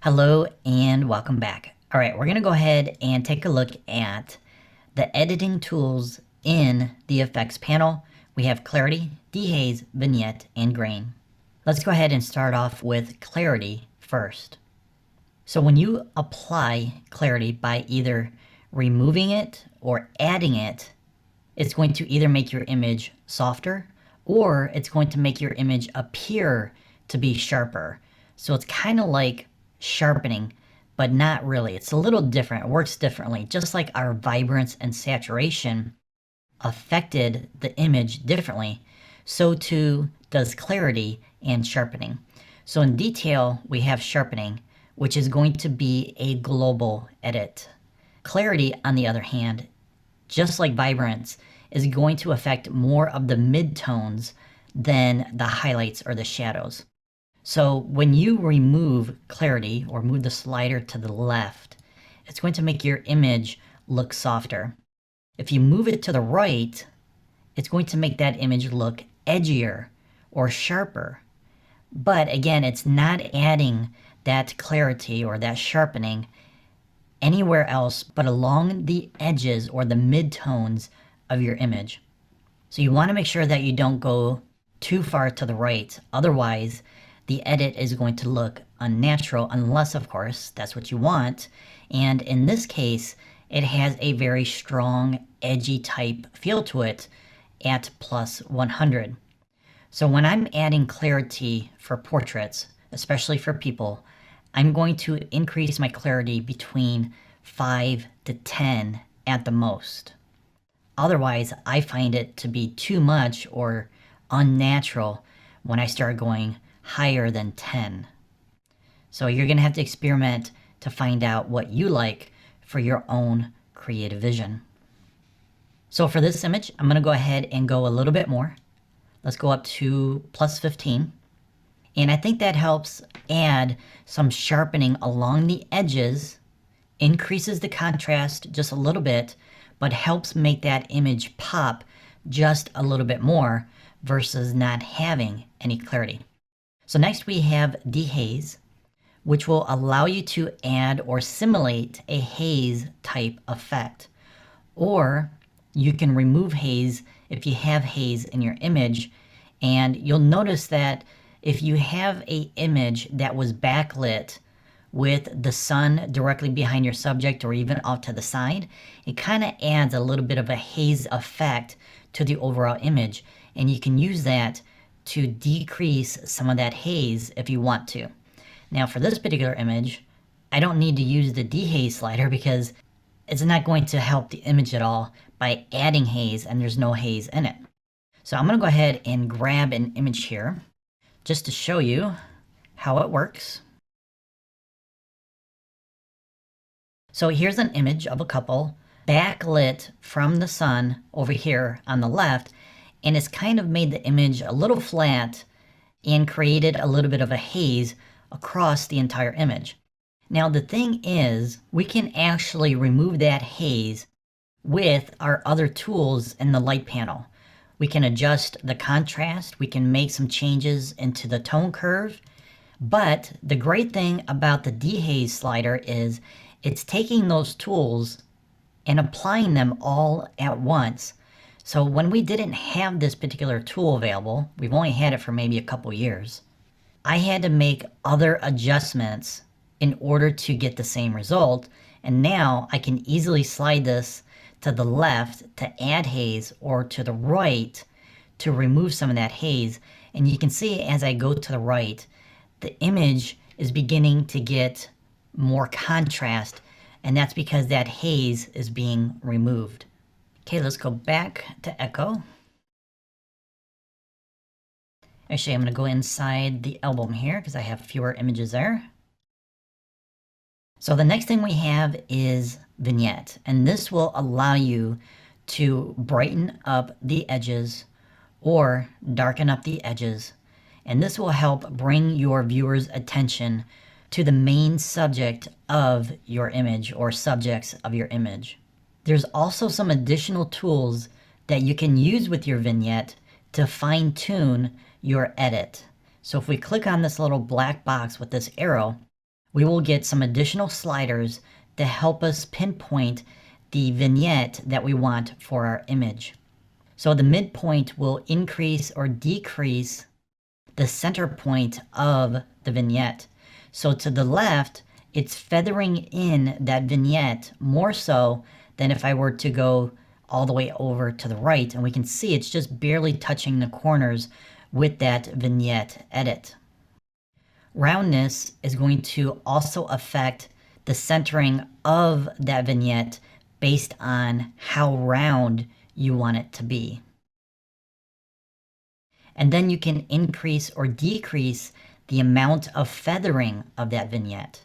Hello and welcome back. All right, we're going to go ahead and take a look at the editing tools in the effects panel. We have clarity, dehaze, vignette, and grain. Let's go ahead and start off with clarity first. So when you apply clarity by either removing it or adding it, it's going to either make your image softer or it's going to make your image appear to be sharper. So it's kind of like sharpening, but not really. It's a little different. It works differently. Just like our vibrance and saturation affected the image differently, so too does clarity and sharpening. So in detail, we have sharpening, which is going to be a global edit. Clarity, on the other hand, just like vibrance, is going to affect more of the midtones than the highlights or the shadows. So when you remove clarity or move the slider to the left, it's going to make your image look softer. If you move it to the right, it's going to make that image look edgier or sharper. But again, it's not adding that clarity or that sharpening anywhere else but along the edges or the midtones of your image. So you want to make sure that you don't go too far to the right. Otherwise, the edit is going to look unnatural unless, of course, that's what you want. And in this case, it has a very strong, edgy type feel to it at plus 100. So when I'm adding clarity for portraits, especially for people, I'm going to increase my clarity between 5 to 10 at the most. Otherwise, I find it to be too much or unnatural when I start going higher than 10. So you're going to have to experiment to find out what you like for your own creative vision. So for this image, I'm going to go ahead and go a little bit more. Let's go up to plus 15. And I think that helps add some sharpening along the edges, increases the contrast just a little bit, but helps make that image pop just a little bit more versus not having any clarity. So next we have Dehaze, which will allow you to add or simulate a haze type effect. Or you can remove haze if you have haze in your image, and you'll notice that if you have an image that was backlit with the sun directly behind your subject or even off to the side, it kind of adds a little bit of a haze effect to the overall image, and you can use that to decrease some of that haze if you want to. Now for this particular image, I don't need to use the dehaze slider because it's not going to help the image at all by adding haze and there's no haze in it. So I'm going to go ahead and grab an image here just to show you how it works. So here's an image of a couple backlit from the sun over here on the left, and it's kind of made the image a little flat and created a little bit of a haze across the entire image. Now the thing is, we can actually remove that haze with our other tools in the light panel. We can adjust the contrast, we can make some changes into the tone curve, but the great thing about the dehaze slider is it's taking those tools and applying them all at once. So when we didn't have this particular tool available, we've only had it for maybe a couple years, I had to make other adjustments in order to get the same result. And now I can easily slide this to the left to add haze or to the right to remove some of that haze. And you can see as I go to the right, the image is beginning to get more contrast, and that's because that haze is being removed. Okay, let's go back to Echo. Actually, I'm going to go inside the album here because I have fewer images there. So the next thing we have is Vignette, and this will allow you to brighten up the edges or darken up the edges, and this will help bring your viewers' attention to the main subject of your image or subjects of your image. There's also some additional tools that you can use with your vignette to fine-tune your edit. So if we click on this little black box with this arrow, we will get some additional sliders to help us pinpoint the vignette that we want for our image. So the midpoint will increase or decrease the center point of the vignette. So to the left, it's feathering in that vignette more so than if I were to go all the way over to the right, and we can see it's just barely touching the corners with that vignette edit. Roundness is going to also affect the centering of that vignette based on how round you want it to be. And then you can increase or decrease the amount of feathering of that vignette.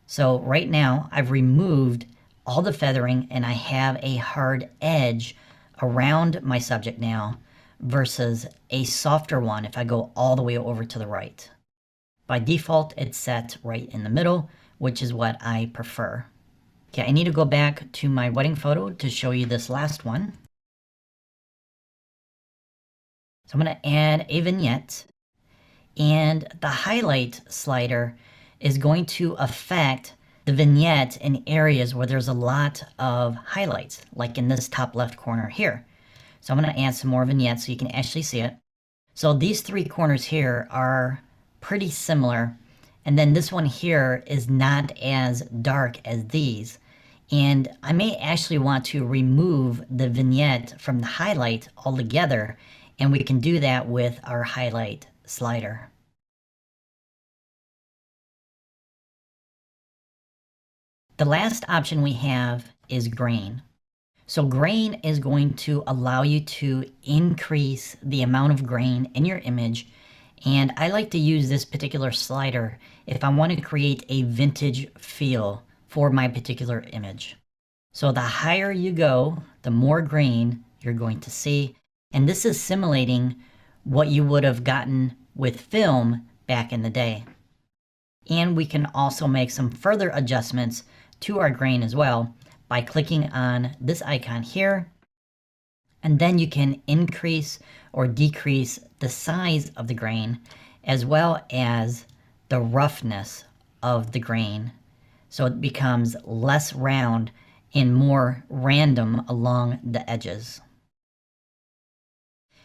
So right now I've removed all the feathering and I have a hard edge around my subject now versus a softer one if I go all the way over to the right. By default, it's set right in the middle, which is what I prefer. Okay, I need to go back to my wedding photo to show you this last one. So I'm going to add a vignette, and the highlight slider is going to affect the vignette in areas where there's a lot of highlights, like in this top left corner here. So I'm going to add some more vignettes so you can actually see it. So these three corners here are pretty similar, and then this one here is not as dark as these. And I may actually want to remove the vignette from the highlight altogether, and we can do that with our highlight slider. The last option we have is grain. So grain is going to allow you to increase the amount of grain in your image, and I like to use this particular slider if I want to create a vintage feel for my particular image. So the higher you go, the more grain you're going to see, and this is simulating what you would have gotten with film back in the day. And we can also make some further adjustments to our grain as well by clicking on this icon here, and then you can increase or decrease the size of the grain as well as the roughness of the grain, so it becomes less round and more random along the edges.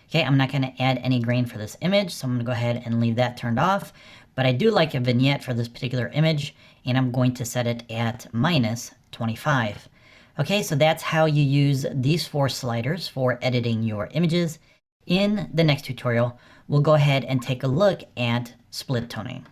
Okay, I'm not going to add any grain for this image, so I'm going to go ahead and leave that turned off. But I do like a vignette for this particular image, and I'm going to set it at -25. Okay, so that's how you use these 4 sliders for editing your images. In the next tutorial, we'll go ahead and take a look at split toning.